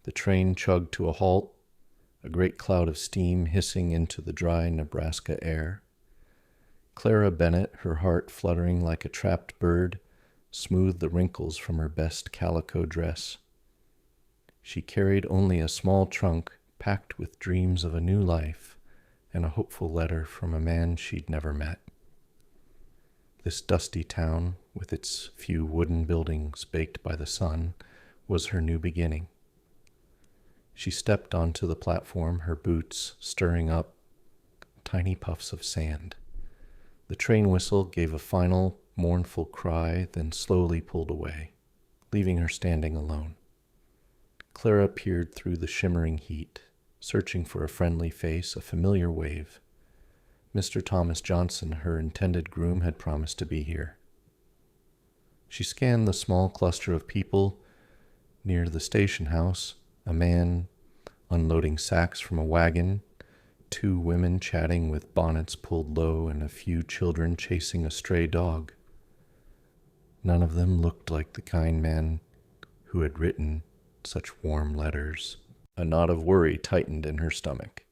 The train chugged to a halt, a great cloud of steam hissing into the dry Nebraska air. Clara Bennett, her heart fluttering like a trapped bird, smoothed the wrinkles from her best calico dress. She carried only a small trunk packed with dreams of a new life and a hopeful letter from a man she'd never met. This dusty town, with its few wooden buildings baked by the sun, was her new beginning. She stepped onto the platform, her boots stirring up tiny puffs of sand. The train whistle gave a final, mournful cry, then slowly pulled away, leaving her standing alone. Clara peered through the shimmering heat, searching for a friendly face, a familiar wave. Mr. Thomas Johnson, her intended groom, had promised to be here. She scanned the small cluster of people near the station house, a man unloading sacks from a wagon, 2 women chatting with bonnets pulled low, and a few children chasing a stray dog. None of them looked like the kind man who had written such warm letters. A knot of worry tightened in her stomach.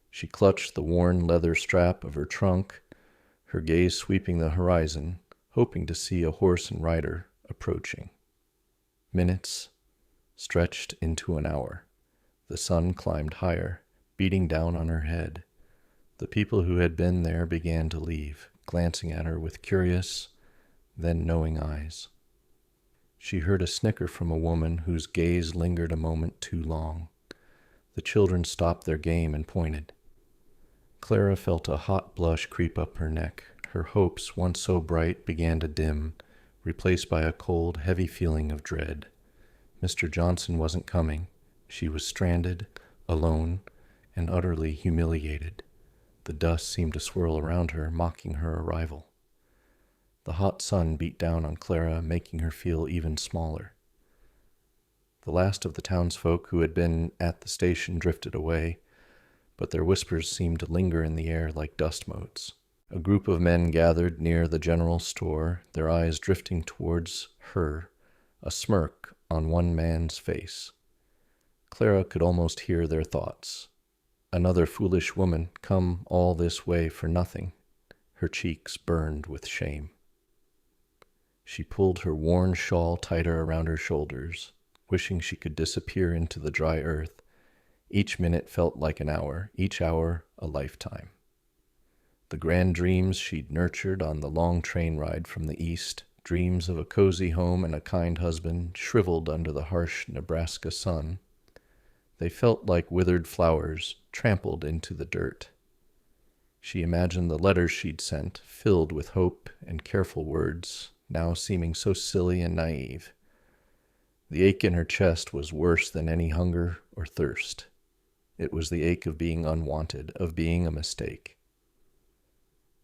She clutched the worn leather strap of her trunk, her gaze sweeping the horizon, hoping to see a horse and rider approaching. Minutes stretched into an hour. The sun climbed higher, beating down on her head. The people who had been there began to leave, glancing at her with curious, then knowing eyes. She heard a snicker from a woman whose gaze lingered a moment too long. The children stopped their game and pointed. Clara felt a hot blush creep up her neck. Her hopes, once so bright, began to dim, replaced by a cold, heavy feeling of dread. Mr. Johnson wasn't coming. She was stranded, alone, and utterly humiliated. The dust seemed to swirl around her, mocking her arrival. The hot sun beat down on Clara, making her feel even smaller. The last of the townsfolk who had been at the station drifted away, but their whispers seemed to linger in the air like dust motes. A group of men gathered near the general store, their eyes drifting towards her, a smirk on one man's face. Clara could almost hear their thoughts. Another foolish woman, come all this way for nothing. Her cheeks burned with shame. She pulled her worn shawl tighter around her shoulders, wishing she could disappear into the dry earth. Each minute felt like an hour, each hour a lifetime. The grand dreams she'd nurtured on the long train ride from the east, dreams of a cozy home and a kind husband, shriveled under the harsh Nebraska sun. They felt like withered flowers trampled into the dirt. She imagined the letters she'd sent, filled with hope and careful words, now seeming so silly and naive. The ache in her chest was worse than any hunger or thirst. It was the ache of being unwanted, of being a mistake.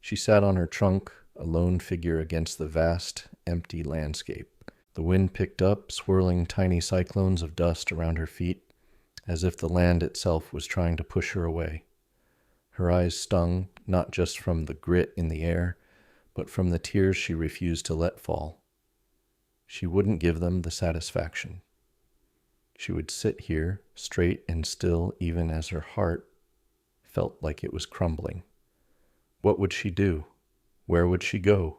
She sat on her trunk, a lone figure against the vast, empty landscape. The wind picked up, swirling tiny cyclones of dust around her feet, as if the land itself was trying to push her away. Her eyes stung, not just from the grit in the air, but from the tears she refused to let fall. She wouldn't give them the satisfaction. She would sit here, straight and still, even as her heart felt like it was crumbling. What would she do? Where would she go?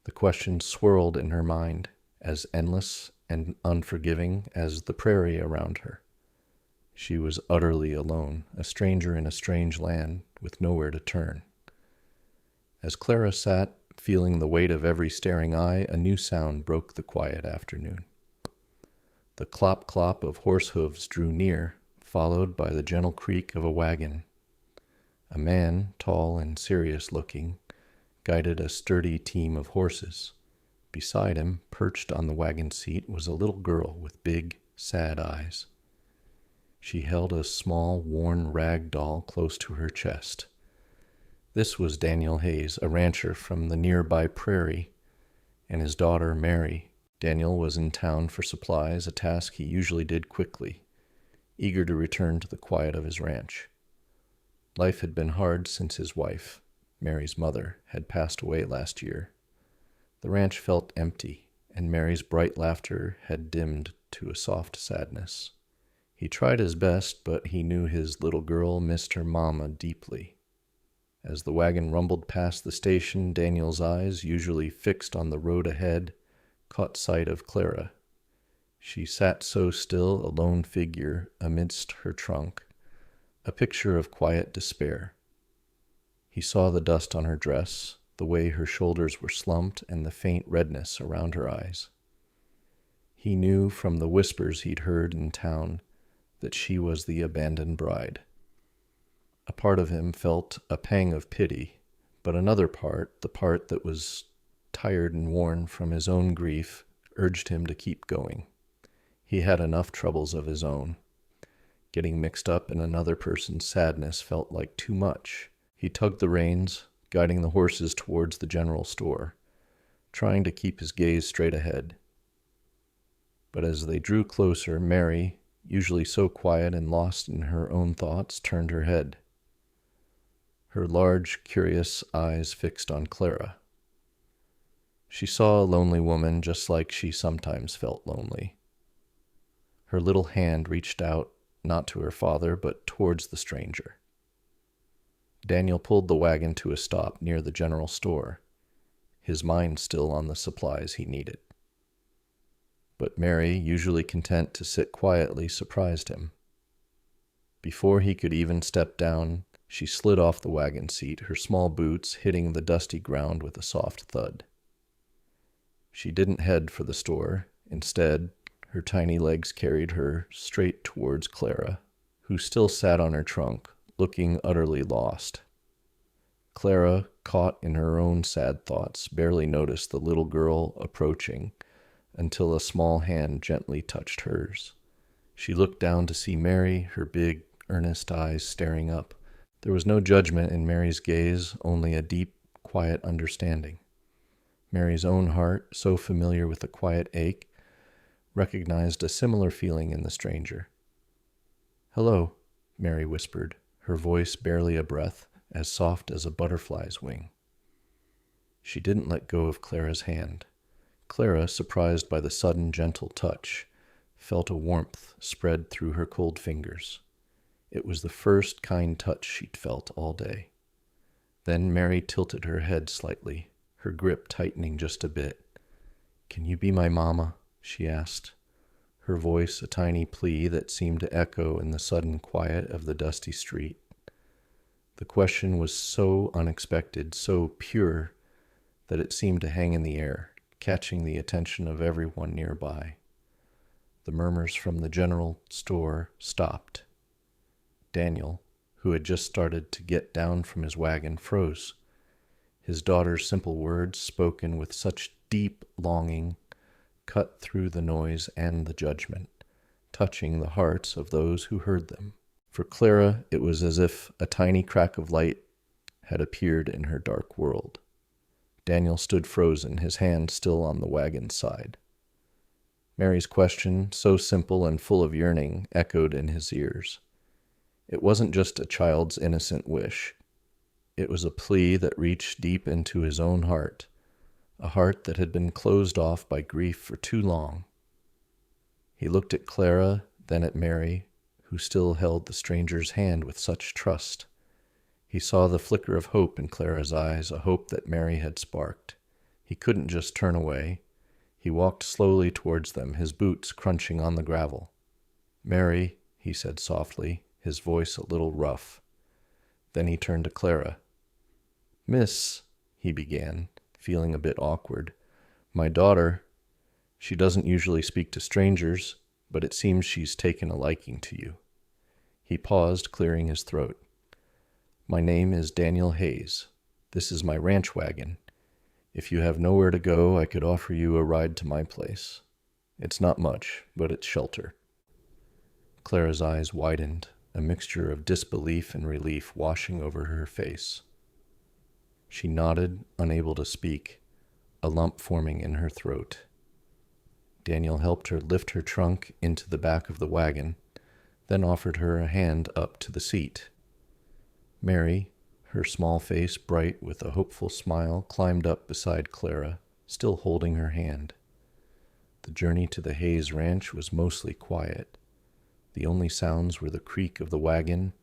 The questions swirled in her mind, as endless and unforgiving as the prairie around her. She was utterly alone, a stranger in a strange land, with nowhere to turn. As Clara sat, feeling the weight of every staring eye, a new sound broke the quiet afternoon. The clop-clop of horse hooves drew near, followed by the gentle creak of a wagon. A man, tall and serious-looking, guided a sturdy team of horses. Beside him, perched on the wagon seat, was a little girl with big, sad eyes. She held a small, worn rag doll close to her chest. This was Daniel Hayes, a rancher from the nearby prairie, and his daughter, Mary. Daniel was in town for supplies, a task he usually did quickly, eager to return to the quiet of his ranch. Life had been hard since his wife, Mary's mother, had passed away last year. The ranch felt empty, and Mary's bright laughter had dimmed to a soft sadness. He tried his best, but he knew his little girl missed her mama deeply. As the wagon rumbled past the station, Daniel's eyes, usually fixed on the road ahead, caught sight of Clara. She sat so still, a lone figure amidst her trunk, a picture of quiet despair. He saw the dust on her dress, the way her shoulders were slumped, and the faint redness around her eyes. He knew from the whispers he'd heard in town that she was the abandoned bride. A part of him felt a pang of pity, but another part, the part that was tired and worn from his own grief, urged him to keep going. He had enough troubles of his own. Getting mixed up in another person's sadness felt like too much. He tugged the reins, guiding the horses towards the general store, trying to keep his gaze straight ahead. But as they drew closer, Mary, usually so quiet and lost in her own thoughts, turned her head. Her large, curious eyes fixed on Clara. She saw a lonely woman just like she sometimes felt lonely. Her little hand reached out, not to her father, but towards the stranger. Daniel pulled the wagon to a stop near the general store, his mind still on the supplies he needed. But Mary, usually content to sit quietly, surprised him. Before he could even step down, she slid off the wagon seat, her small boots hitting the dusty ground with a soft thud. She didn't head for the store. Instead, her tiny legs carried her straight towards Clara, who still sat on her trunk, looking utterly lost. Clara, caught in her own sad thoughts, barely noticed the little girl approaching until a small hand gently touched hers. She looked down to see Mary, her big, earnest eyes staring up. There was no judgment in Mary's gaze, only a deep, quiet understanding. Mary's own heart, so familiar with the quiet ache, recognized a similar feeling in the stranger. "Hello," Mary whispered, her voice barely a breath, as soft as a butterfly's wing. She didn't let go of Clara's hand. Clara, surprised by the sudden, gentle touch, felt a warmth spread through her cold fingers. It was the first kind touch she'd felt all day. Then Mary tilted her head slightly, her grip tightening just a bit. "Can you be my mama?" she asked, her voice a tiny plea that seemed to echo in the sudden quiet of the dusty street. The question was so unexpected, so pure, that it seemed to hang in the air, catching the attention of everyone nearby. The murmurs from the general store stopped. Daniel, who had just started to get down from his wagon, froze. His daughter's simple words, spoken with such deep longing, cut through the noise and the judgment, touching the hearts of those who heard them. For Clara, it was as if a tiny crack of light had appeared in her dark world. Daniel stood frozen, his hand still on the wagon's side. Mary's question, so simple and full of yearning, echoed in his ears. It wasn't just a child's innocent wish. It was a plea that reached deep into his own heart, a heart that had been closed off by grief for too long. He looked at Clara, then at Mary, who still held the stranger's hand with such trust. He saw the flicker of hope in Clara's eyes, a hope that Mary had sparked. He couldn't just turn away. He walked slowly towards them, his boots crunching on the gravel. "Mary," he said softly, his voice a little rough. Then he turned to Clara. "Miss," he began, feeling a bit awkward, "my daughter, she doesn't usually speak to strangers, but it seems she's taken a liking to you." He paused, clearing his throat. "My name is Daniel Hayes. This is my ranch wagon. If you have nowhere to go, I could offer you a ride to my place. It's not much, but it's shelter." Clara's eyes widened, a mixture of disbelief and relief washing over her face. She nodded, unable to speak, a lump forming in her throat. Daniel helped her lift her trunk into the back of the wagon, then offered her a hand up to the seat. Mary, her small face bright with a hopeful smile, climbed up beside Clara, still holding her hand. The journey to the Hayes Ranch was mostly quiet. The only sounds were the creak of the wagon,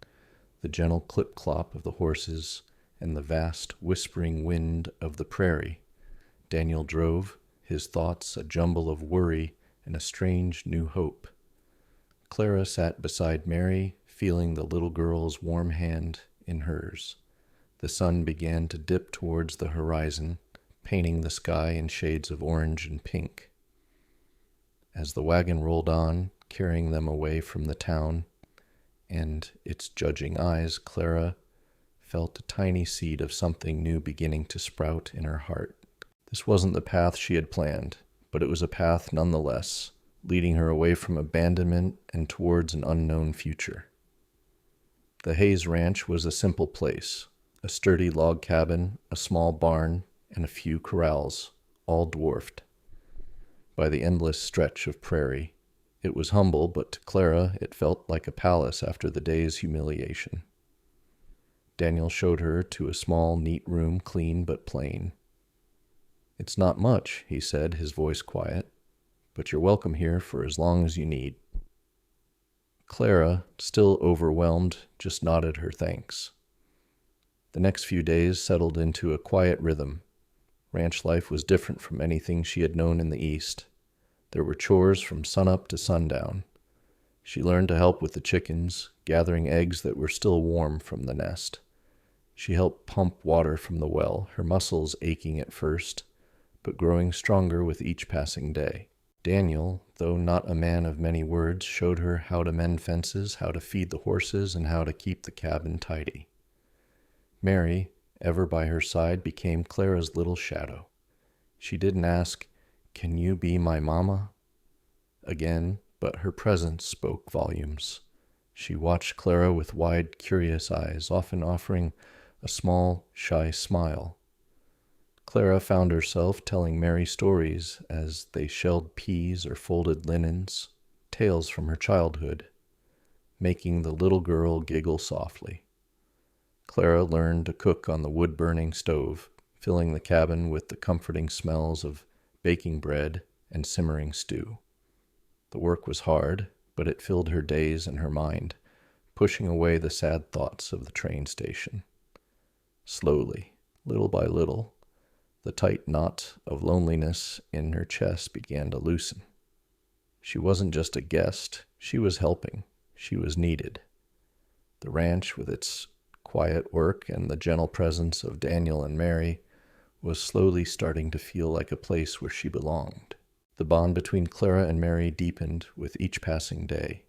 the gentle clip-clop of the horses, and the vast, whispering wind of the prairie. Daniel drove, his thoughts a jumble of worry and a strange new hope. Clara sat beside Mary, feeling the little girl's warm hand in hers. The sun began to dip towards the horizon, painting the sky in shades of orange and pink. As the wagon rolled on, carrying them away from the town and its judging eyes, Clara felt a tiny seed of something new beginning to sprout in her heart. This wasn't the path she had planned, but it was a path nonetheless, leading her away from abandonment and towards an unknown future. The Hayes Ranch was a simple place, a sturdy log cabin, a small barn, and a few corrals, all dwarfed by the endless stretch of prairie. It was humble, but to Clara it felt like a palace after the day's humiliation. Daniel showed her to a small, neat room, clean but plain. "It's not much," he said, his voice quiet, "but you're welcome here for as long as you need." Clara, still overwhelmed, just nodded her thanks. The next few days settled into a quiet rhythm. Ranch life was different from anything she had known in the East. There were chores from sunup to sundown. She learned to help with the chickens, gathering eggs that were still warm from the nest. She helped pump water from the well, her muscles aching at first, but growing stronger with each passing day. Daniel, though not a man of many words, showed her how to mend fences, how to feed the horses, and how to keep the cabin tidy. Mary, ever by her side, became Clara's little shadow. She didn't ask, "Can you be my mama?" again, but her presence spoke volumes. She watched Clara with wide, curious eyes, often offering a small, shy smile. Clara found herself telling Mary stories as they shelled peas or folded linens, tales from her childhood, making the little girl giggle softly. Clara learned to cook on the wood-burning stove, filling the cabin with the comforting smells of baking bread and simmering stew. The work was hard, but it filled her days and her mind, pushing away the sad thoughts of the train station. Slowly, little by little, the tight knot of loneliness in her chest began to loosen. She wasn't just a guest, she was helping, she was needed. The ranch, with its quiet work and the gentle presence of Daniel and Mary, was slowly starting to feel like a place where she belonged. The bond between Clara and Mary deepened with each passing day.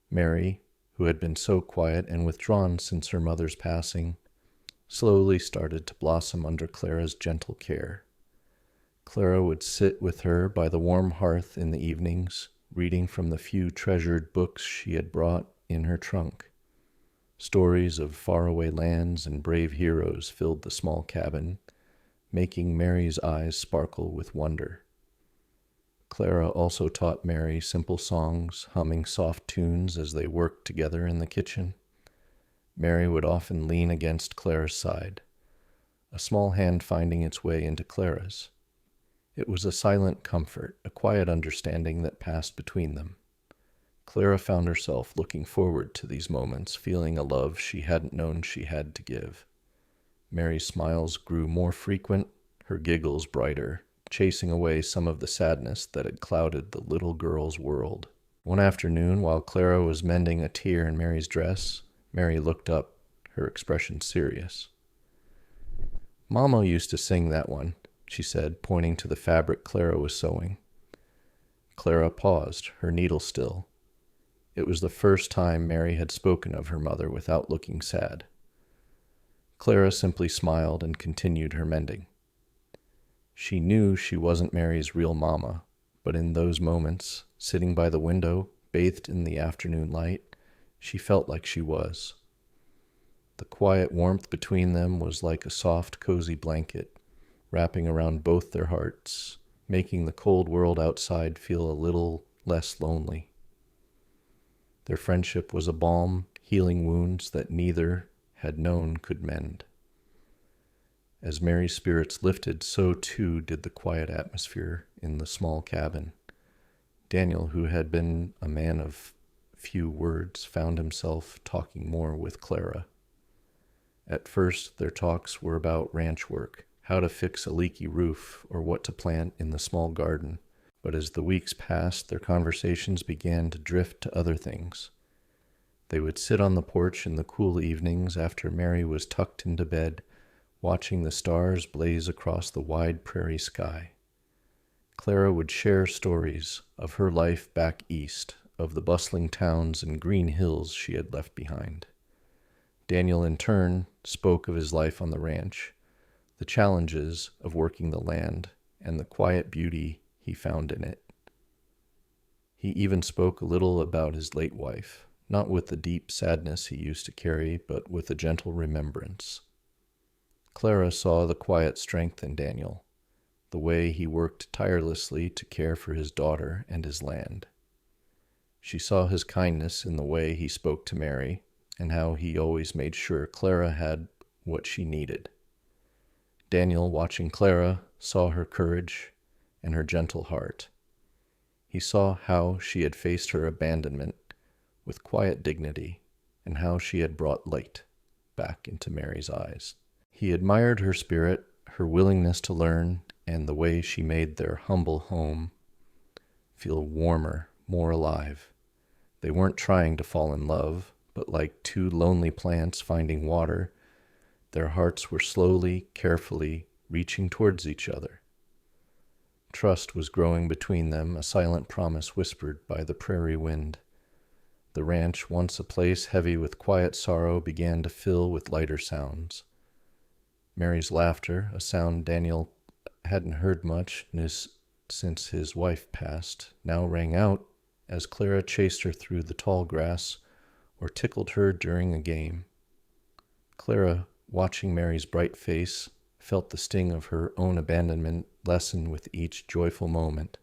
Mary, who had been so quiet and withdrawn since her mother's passing, slowly started to blossom under Clara's gentle care. Clara would sit with her by the warm hearth in the evenings, reading from the few treasured books she had brought in her trunk. Stories of faraway lands and brave heroes filled the small cabin, making Mary's eyes sparkle with wonder. Clara also taught Mary simple songs, humming soft tunes as they worked together in the kitchen. Mary would often lean against Clara's side, a small hand finding its way into Clara's. It was a silent comfort, a quiet understanding that passed between them. Clara found herself looking forward to these moments, feeling a love she hadn't known she had to give. Mary's smiles grew more frequent, her giggles brighter, chasing away some of the sadness that had clouded the little girl's world. One afternoon, while Clara was mending a tear in Mary's dress, Mary looked up, her expression serious. "Mama used to sing that one," she said, pointing to the fabric Clara was sewing. Clara paused, her needle still. It was the first time Mary had spoken of her mother without looking sad. Clara simply smiled and continued her mending. She knew she wasn't Mary's real mama, but in those moments, sitting by the window, bathed in the afternoon light, she felt like she was. The quiet warmth between them was like a soft, cozy blanket, wrapping around both their hearts, making the cold world outside feel a little less lonely. Their friendship was a balm, healing wounds that neither had known could mend. As Mary's spirits lifted, so too did the quiet atmosphere in the small cabin. Daniel, who had been a man of few words, found himself talking more with Clara. At first, their talks were about ranch work, how to fix a leaky roof, or what to plant in the small garden. But as the weeks passed, their conversations began to drift to other things. They would sit on the porch in the cool evenings after Mary was tucked into bed, watching the stars blaze across the wide prairie sky. Clara would share stories of her life back east, of the bustling towns and green hills she had left behind. Daniel, in turn, spoke of his life on the ranch, the challenges of working the land, and the quiet beauty he found in it. He even spoke a little about his late wife, not with the deep sadness he used to carry, but with a gentle remembrance. Clara saw the quiet strength in Daniel, the way he worked tirelessly to care for his daughter and his land. She saw his kindness in the way he spoke to Mary, and how he always made sure Clara had what she needed. Daniel, watching Clara, saw her courage and her gentle heart. He saw how she had faced her abandonment with quiet dignity, and how she had brought light back into Mary's eyes. He admired her spirit, her willingness to learn, and the way she made their humble home feel warmer, more alive. They weren't trying to fall in love, but like two lonely plants finding water, their hearts were slowly, carefully reaching towards each other. Trust was growing between them, a silent promise whispered by the prairie wind. The ranch, once a place heavy with quiet sorrow, began to fill with lighter sounds. Mary's laughter, a sound Daniel hadn't heard much since his wife passed, now rang out as Clara chased her through the tall grass or tickled her during a game. Clara, watching Mary's bright face, felt the sting of her own abandonment lessen with each joyful moment.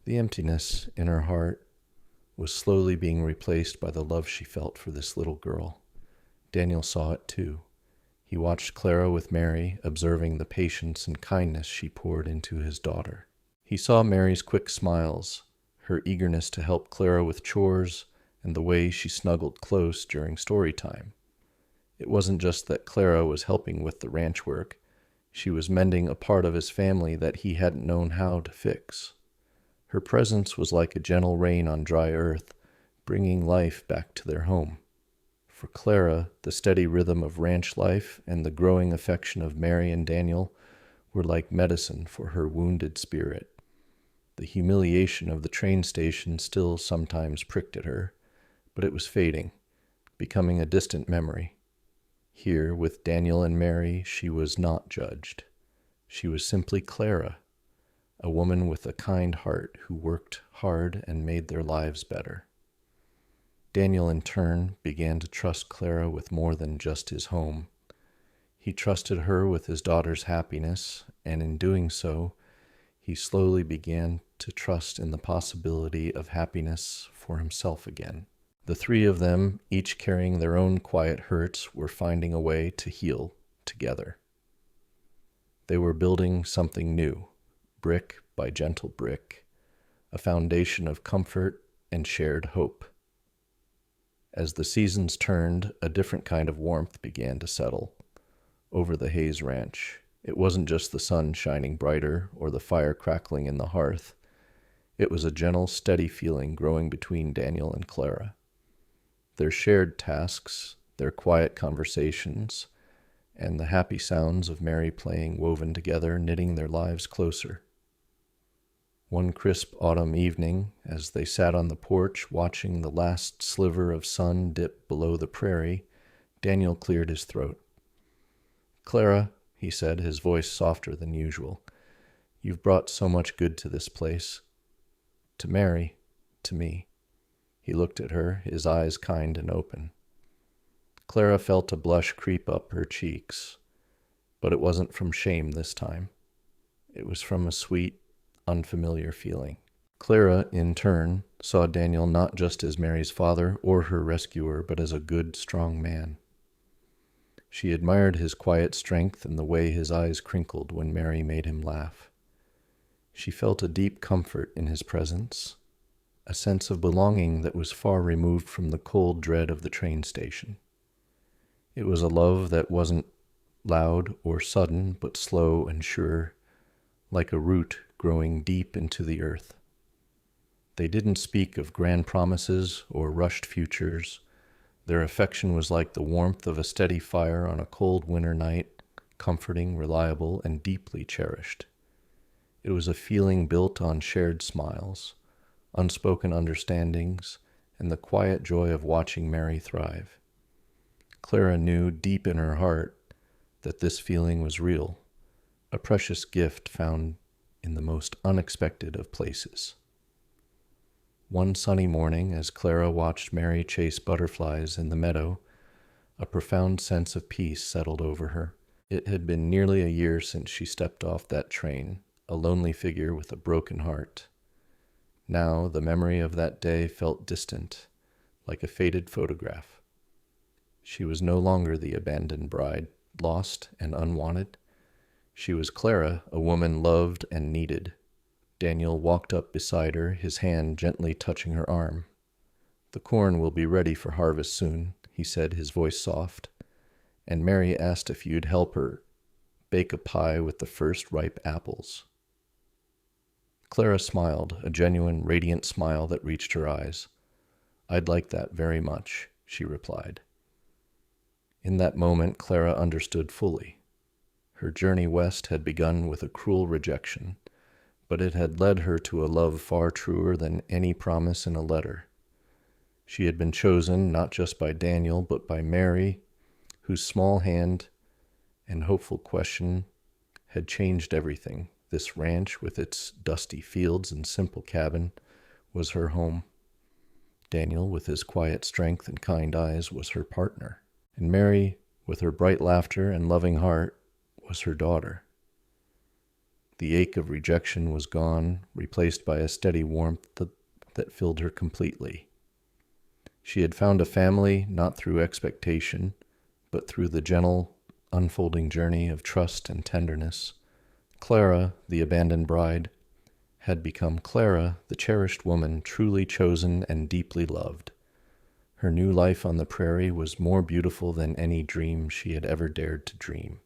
The emptiness in her heart was slowly being replaced by the love she felt for this little girl. Daniel saw it too. He watched Clara with Mary, observing the patience and kindness she poured into his daughter. He saw Mary's quick smiles, her eagerness to help Clara with chores, and the way she snuggled close during story time. It wasn't just that Clara was helping with the ranch work. She was mending a part of his family that he hadn't known how to fix. Her presence was like a gentle rain on dry earth, bringing life back to their home. For Clara, the steady rhythm of ranch life and the growing affection of Mary and Daniel were like medicine for her wounded spirit. The humiliation of the train station still sometimes pricked at her, but it was fading, becoming a distant memory. Here, with Daniel and Mary, she was not judged. She was simply Clara, a woman with a kind heart who worked hard and made their lives better. Daniel, in turn, began to trust Clara with more than just his home. He trusted her with his daughter's happiness, and in doing so, he slowly began to trust in the possibility of happiness for himself again. The three of them, each carrying their own quiet hurts, were finding a way to heal together. They were building something new, brick by gentle brick, a foundation of comfort and shared hope. As the seasons turned, a different kind of warmth began to settle over the Hayes Ranch. It wasn't just the sun shining brighter or the fire crackling in the hearth. It was a gentle, steady feeling growing between Daniel and Clara. Their shared tasks, their quiet conversations, and the happy sounds of Mary playing woven together, knitting their lives closer. One crisp autumn evening, as they sat on the porch watching the last sliver of sun dip below the prairie, Daniel cleared his throat. "Clara," he said, his voice softer than usual, "you've brought so much good to this place. To Mary, to me." He looked at her, his eyes kind and open. Clara felt a blush creep up her cheeks, but it wasn't from shame this time. It was from a sweet, unfamiliar feeling. Clara, in turn, saw Daniel not just as Mary's father or her rescuer, but as a good, strong man. She admired his quiet strength and the way his eyes crinkled when Mary made him laugh. She felt a deep comfort in his presence, a sense of belonging that was far removed from the cold dread of the train station. It was a love that wasn't loud or sudden, but slow and sure, like a root growing deep into the earth. They didn't speak of grand promises or rushed futures. Their affection was like the warmth of a steady fire on a cold winter night, comforting, reliable, and deeply cherished. It was a feeling built on shared smiles, unspoken understandings, and the quiet joy of watching Mary thrive. Clara knew deep in her heart that this feeling was real, a precious gift found in the most unexpected of places. One sunny morning, as Clara watched Mary chase butterflies in the meadow, a profound sense of peace settled over her. It had been nearly a year since she stepped off that train, a lonely figure with a broken heart. Now the memory of that day felt distant, like a faded photograph. She was no longer the abandoned bride, lost and unwanted. She was Clara, a woman loved and needed. Daniel walked up beside her, his hand gently touching her arm. "The corn will be ready for harvest soon," he said, his voice soft. And Mary asked if you'd help her bake a pie with the first ripe apples. Clara smiled, a genuine, radiant smile that reached her eyes. "I'd like that very much," she replied. In that moment, Clara understood fully. Her journey west had begun with a cruel rejection, but it had led her to a love far truer than any promise in a letter. She had been chosen not just by Daniel, but by Mary, whose small hand and hopeful question had changed everything. This ranch, with its dusty fields and simple cabin, was her home. Daniel, with his quiet strength and kind eyes, was her partner. And Mary, with her bright laughter and loving heart, was her daughter. The ache of rejection was gone, replaced by a steady warmth that filled her completely. She had found a family not through expectation, but through the gentle, unfolding journey of trust and tenderness. Clara, the abandoned bride, had become Clara, the cherished woman, truly chosen and deeply loved. Her new life on the prairie was more beautiful than any dream she had ever dared to dream.